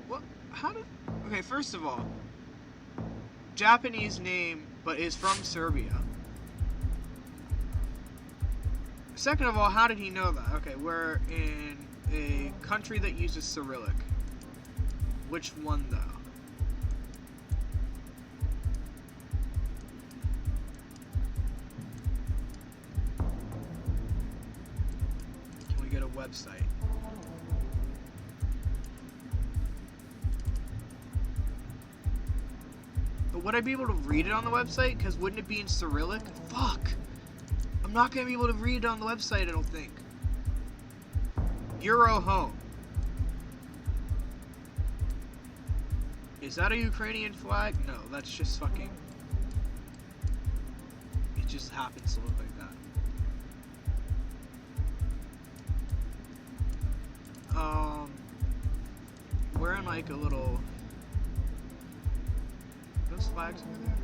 What? How did... Okay, first of all, Japanese name, but is from Serbia. Second of all, how did he know that? Okay, we're in a country that uses Cyrillic. Which one, though? Can we get a website? But would I be able to read it on the website? Because wouldn't it be in Cyrillic? Fuck! I'm not going to be able to read it on the website, I don't think. Euro home. Is that a Ukrainian flag? No, that's just fucking... It just happens to look like that. We're in like a little... Those flags over there?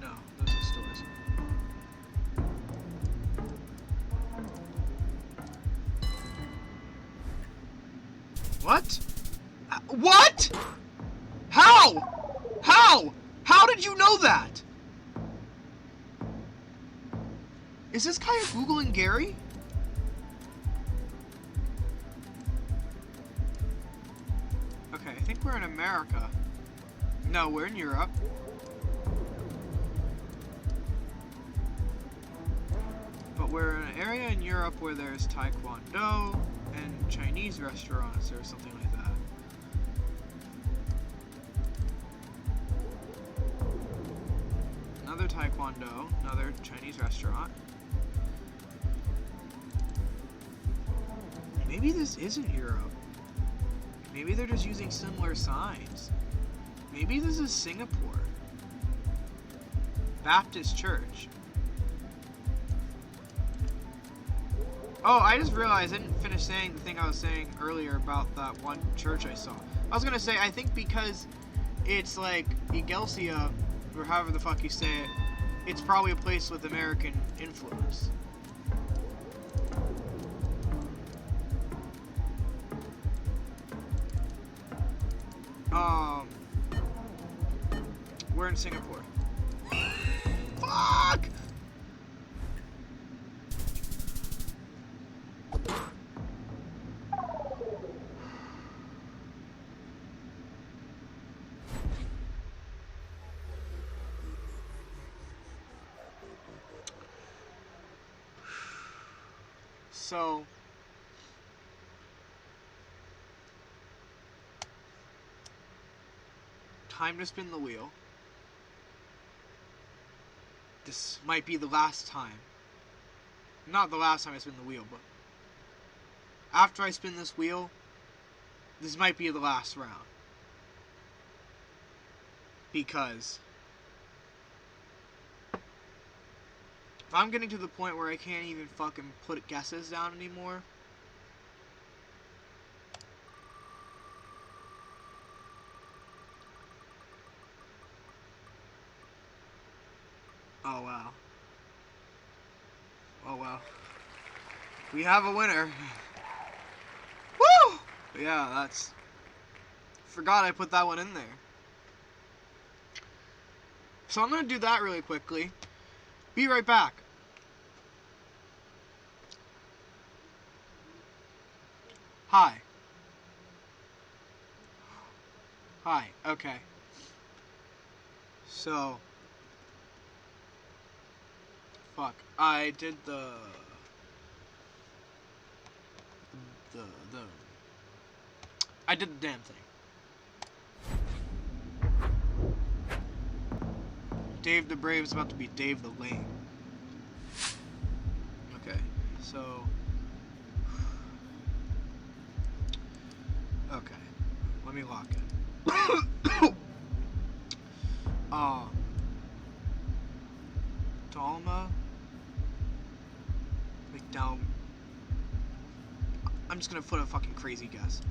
No, those are stores. What? What? How? How? How did you know that? Is this guy Googling Gary? Okay, I think we're in America. No, we're in Europe. But we're in an area in Europe where there's Taekwondo and Chinese restaurants or something like that. Another Taekwondo, another Chinese restaurant. Maybe this isn't Europe. Maybe they're just using similar signs. Maybe this is Singapore. Baptist Church. Oh, I just realized I didn't finish saying the thing I was saying earlier about that one church I saw. I was gonna say, I think because it's like Iglesia, or however the fuck you say it, it's probably a place with American influence. We're in Singapore. Fuck! So, time to spin the wheel. This might be the last time. Not the last time I spin the wheel, but after I spin this wheel, this might be the last round. Because if I'm getting to the point where I can't even fucking put guesses down anymore, oh wow. Oh well. We have a winner. Woo! Yeah, that's... Forgot I put that one in there. So I'm gonna do that really quickly. Be right back. Hi. Hi, okay. So... Fuck. I did the I did the damn thing. Dave the Brave is about to be Dave the Lame. Okay, so... Okay, let me lock it. Dalma McDowell. I'm just gonna put a fucking crazy guess.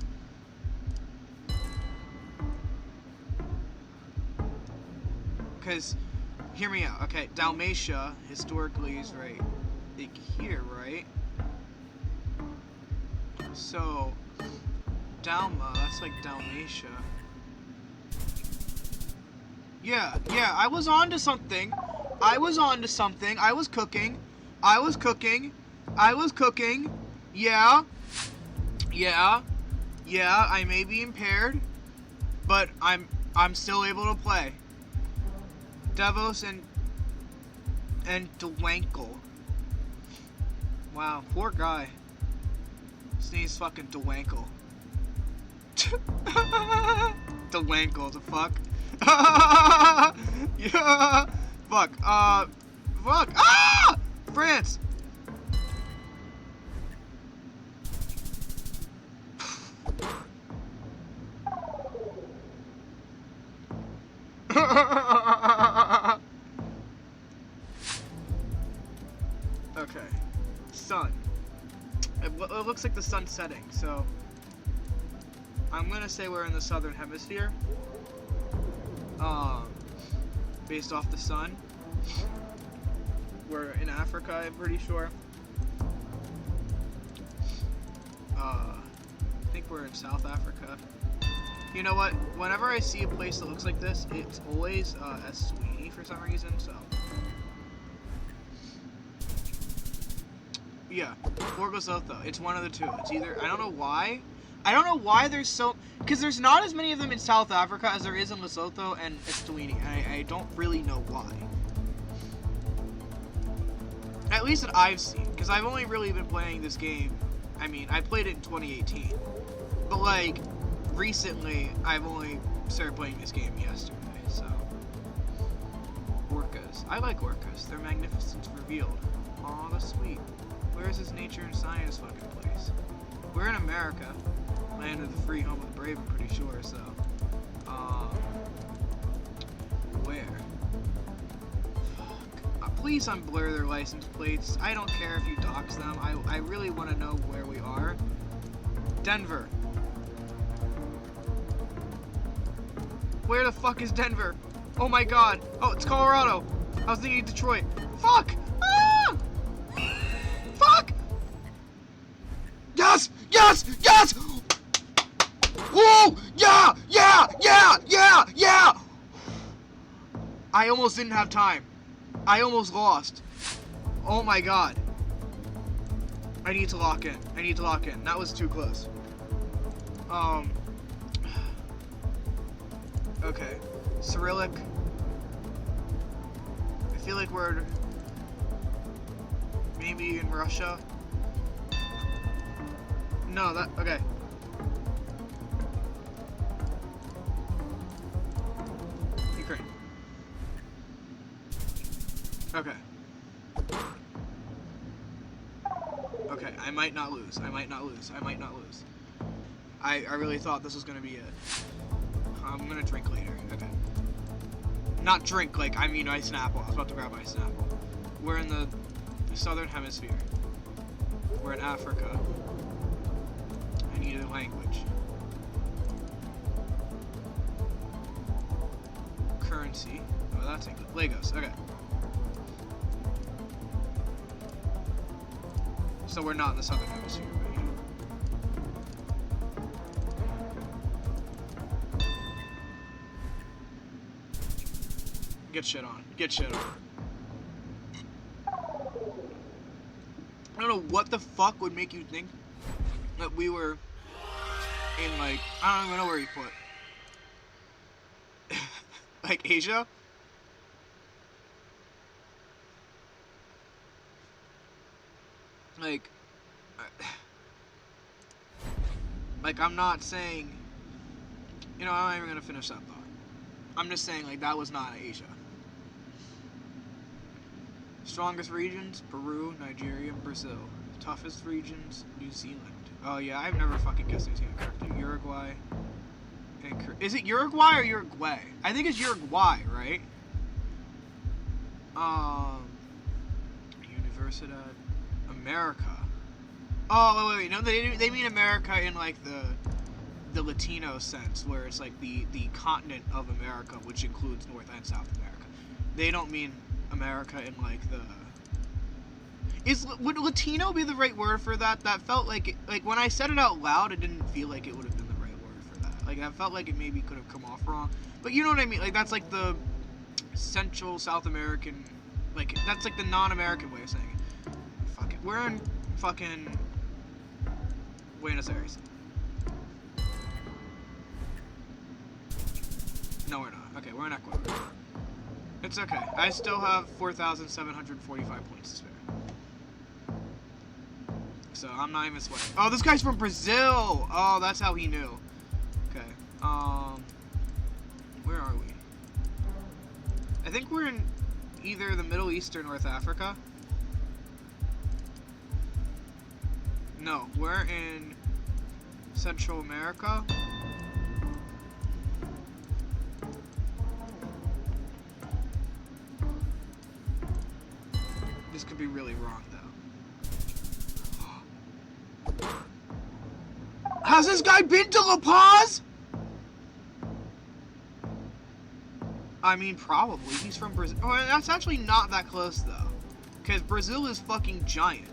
because, hear me out, okay, Dalmatia, historically, is right, like, here, right? So, Dalma, that's like Dalmatia. Yeah, I was on to something. I was cooking. Yeah, I may be impaired, but I'm still able to play. Devos and Dwankle. Wow, poor guy. His name's fucking Dwankle. Dwankle, the fuck? Yeah. Fuck. Fuck. Ah! France. Okay. Sun. It looks like the sun's setting, so I'm gonna say we're in the southern hemisphere. Based off the sun. We're in Africa, I'm pretty sure. I think we're in South Africa. You know what? Whenever I see a place that looks like this, it's always Sweeney for some reason, so. Yeah, or Lesotho. It's one of the two. It's either, I don't know why. I don't know why there's so, because there's not as many of them in South Africa as there is in Lesotho and Eswatini. I don't really know why. At least that I've seen, because I've only really been playing this game. I mean, I played it in 2018, but like recently, I've only started playing this game yesterday. So, orcas. I like orcas. Their magnificence revealed. Aw, that's sweet. Where is this nature and science fucking place? We're in America. Land of the free, home of the brave, I'm pretty sure, so. Where? Fuck. Please unblur their license plates. I don't care if you dox them. I really want to know where we are. Denver. Where the fuck is Denver? Oh my god. Oh, it's Colorado. I was thinking Detroit. Fuck! Ah! Fuck! Yes! Yes! Yes! Whoa! Yeah! Yeah! Yeah! Yeah! Yeah! I almost didn't have time. I almost lost. Oh my god. I need to lock in. I need to lock in. That was too close. Okay. Cyrillic. I feel like we're maybe in Russia. No, that, okay. Ukraine. Okay. Okay, I might not lose. I might not lose. I might not lose. I really thought this was gonna be it. I'm gonna drink later. Okay. Not drink, like, I mean ice and apple. I was about to grab ice and apple. We're in the southern hemisphere. We're in Africa. I need a language. Currency. Oh, that's English. Lagos. Okay. So we're not in the southern hemisphere, right? Get shit on. Get shit on. I don't know what the fuck would make you think that we were in, like, I don't even know where you put. Like, Asia? Like, I'm not saying, you know, I'm not even gonna finish that thought. I'm just saying, like, that was not Asia. Strongest regions, Peru, Nigeria, Brazil. Toughest regions, New Zealand. Oh yeah, I've never fucking guessed New Zealand correctly. Uruguay. Is it Uruguay or Uruguay? I think it's Uruguay, right? Universidad. America. Oh, wait, no, they mean America in, like, the Latino sense, where it's, like, the continent of America, which includes North and South America. They don't mean America in like the... Would Latino be the right word for that? That felt like when I said it out loud, it didn't feel like it would have been the right word for that. Like, that felt like it maybe could have come off wrong. But you know what I mean? Like, that's like the Central South American, like, that's like the non-American way of saying it. Fuck it. We're in fucking Buenos Aires. No, we're not. Okay, we're in Ecuador. It's okay. I still have 4,745 points to spare. So I'm not even sweating. Oh, this guy's from Brazil! Oh, that's how he knew. Okay. Where are we? I think we're in either the Middle East or North Africa. No, we're in Central America. This could be really wrong, though. Has this guy been to La Paz? I mean, probably. He's from Brazil. Oh, that's actually not that close, though. Because Brazil is fucking giant.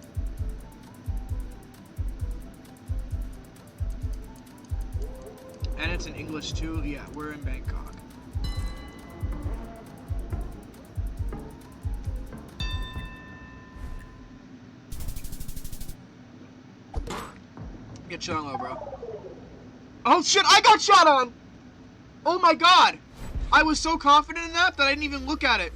And it's in English, too. Yeah, we're in Bangkok. Get shot on low, bro. Oh shit, I got shot on! Oh my god! I was so confident in that I didn't even look at it.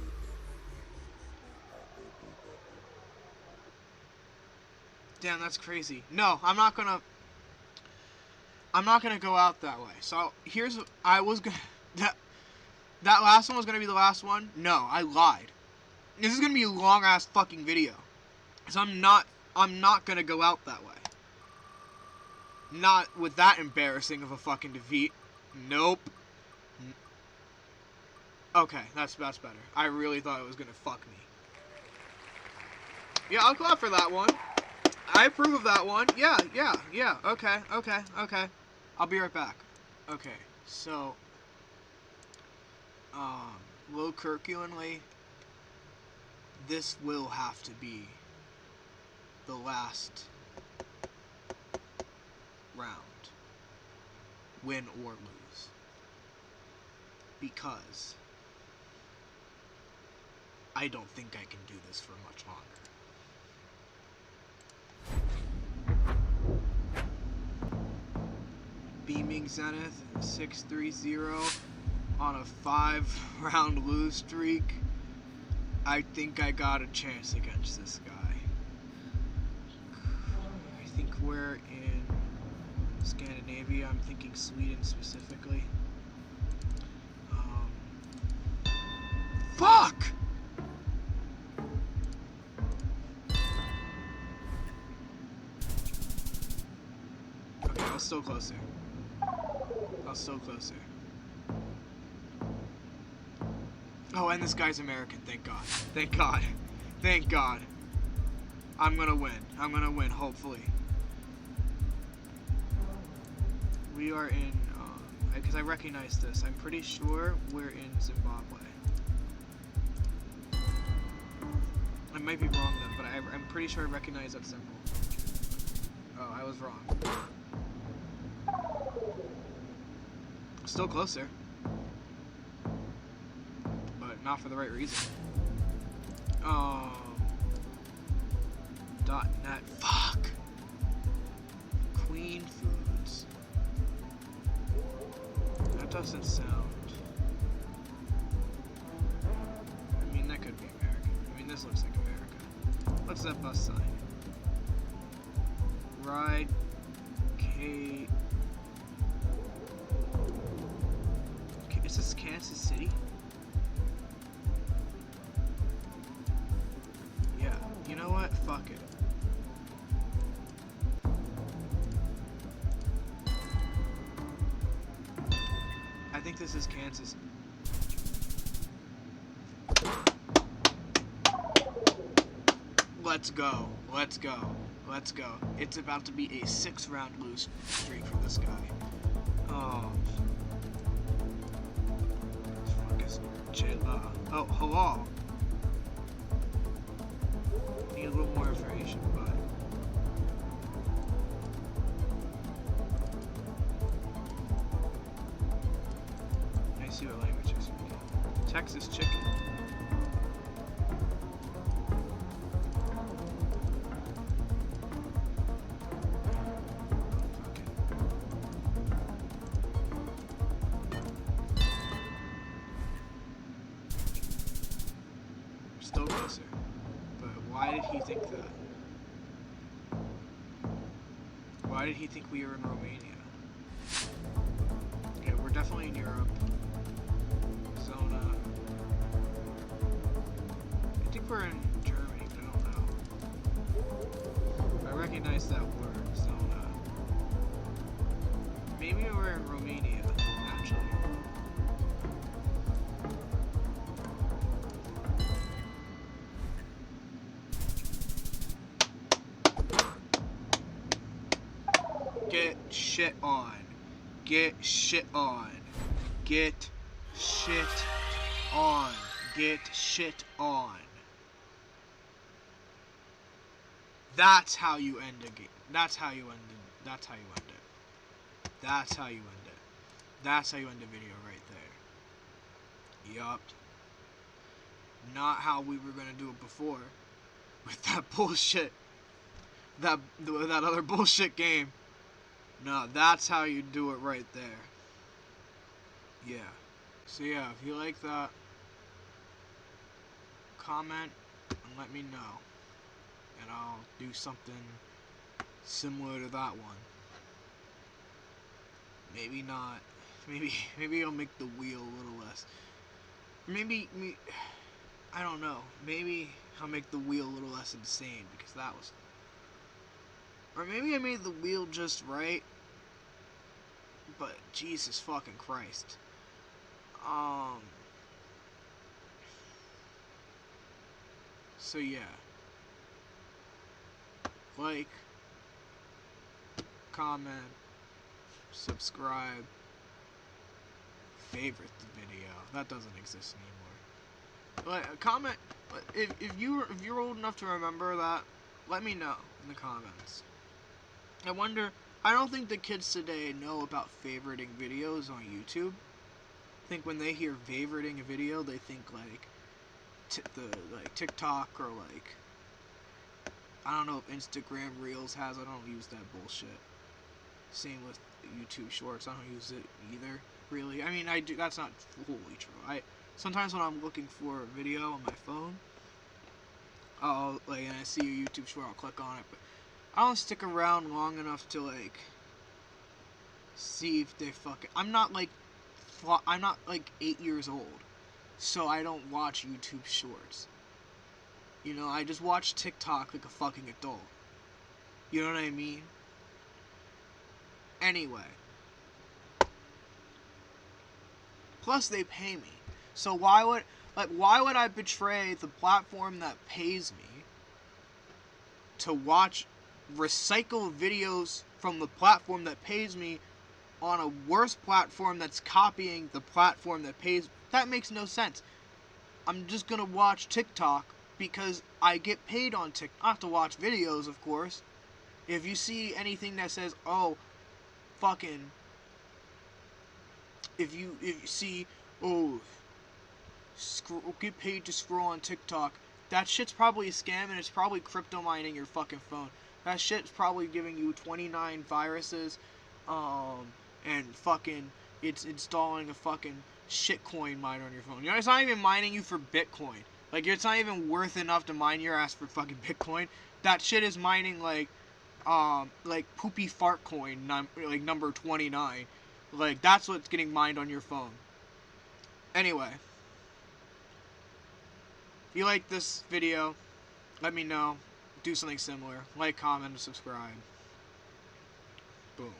Damn, that's crazy. No, I'm not gonna go out that way. So here's I was gonna that last one was gonna be the last one. No, I lied. This is gonna be a long ass fucking video. So I'm not gonna go out that way. Not with that embarrassing of a fucking defeat. Nope. Okay, that's better. I really thought it was gonna fuck me. Yeah, I'll clap for that one. I approve of that one. Yeah. Okay. I'll be right back. Okay, so, low curricularly, this will have to be the last round, win or lose, because I don't think I can do this for much longer. Beaming Zenith 630 on a 5-round lose streak. I think I got a chance against this guy. I think we're in Scandinavia. I'm thinking Sweden specifically. Fuck! Okay, I was so close there. Oh, and this guy's American. Thank God. I'm gonna win, hopefully. We are in, because I recognize this. I'm pretty sure we're in Zimbabwe. I might be wrong though, but I'm pretty sure I recognize that symbol. Oh, I was wrong. Still closer. But not for the right reason. Oh. .net. Fuck. Queen Foods. That doesn't sound... I mean, that could be American. I mean, this looks like America. What's that bus sign? Ride K... Is this Kansas City? Yeah, you know what? Fuck it. I think this is Kansas. Let's go. It's about to be a 6-round lose streak for this guy. Oh. Fuck is chill. Oh, hello. Need a little more information, but I see what language you're speaking. Texas chicken. Still closer. But why did he think that? Why did he think we were in Romania? Okay, we're definitely in Europe. Zona. I think we're in Germany, but I don't know. I recognize that word, zona. Maybe we're in Romania, actually. Get shit on. Get shit on. Get shit on. Get shit on. That's how you end a game. That's how you end it. That's how you end it. That's how you end it. That's how you end a video right there. Yup. Not how we were gonna do it before. With that bullshit. That other bullshit game. No, that's how you do it right there. Yeah. So yeah, if you like that, comment and let me know. And I'll do something similar to that one. Maybe not. Maybe I'll make the wheel a little less. I don't know. Maybe I'll make the wheel a little less insane because that was. Or maybe I made the wheel just right. But Jesus fucking Christ. So yeah. Like, comment, subscribe, favorite the video. That doesn't exist anymore. Like, comment if you're old enough to remember that. Let me know in the comments. I don't think the kids today know about favoriting videos on YouTube. I think when they hear favoriting a video, they think like TikTok or like, I don't know if Instagram Reels has. I don't use that bullshit. Same with YouTube Shorts. I don't use it either. Really, I mean I do. That's not fully true. Sometimes when I'm looking for a video on my phone, and I see a YouTube short, I'll click on it, but I don't stick around long enough to like see if they fucking. I'm not like 8 years old, so I don't watch YouTube Shorts. You know, I just watch TikTok like a fucking adult. You know what I mean? Anyway. Plus they pay me. So why would I betray the platform that pays me to watch recycle videos from the platform that pays me on a worse platform that's copying the platform that pays? That makes no sense. I'm just gonna watch TikTok because I get paid on TikTok. Not to watch videos, of course. If you see anything that says, oh, fucking, if you see, oh, get paid to scroll on TikTok, that shit's probably a scam and it's probably crypto mining your fucking phone. That shit's probably giving you 29 viruses, and fucking, it's installing a fucking shitcoin miner on your phone. You know, it's not even mining you for Bitcoin. Like, it's not even worth enough to mine your ass for fucking Bitcoin. That shit is mining like poopy fart coin, like number 29. Like, that's what's getting mined on your phone. Anyway. If you like this video, let me know. Do something similar. Like, comment, and subscribe. Boom.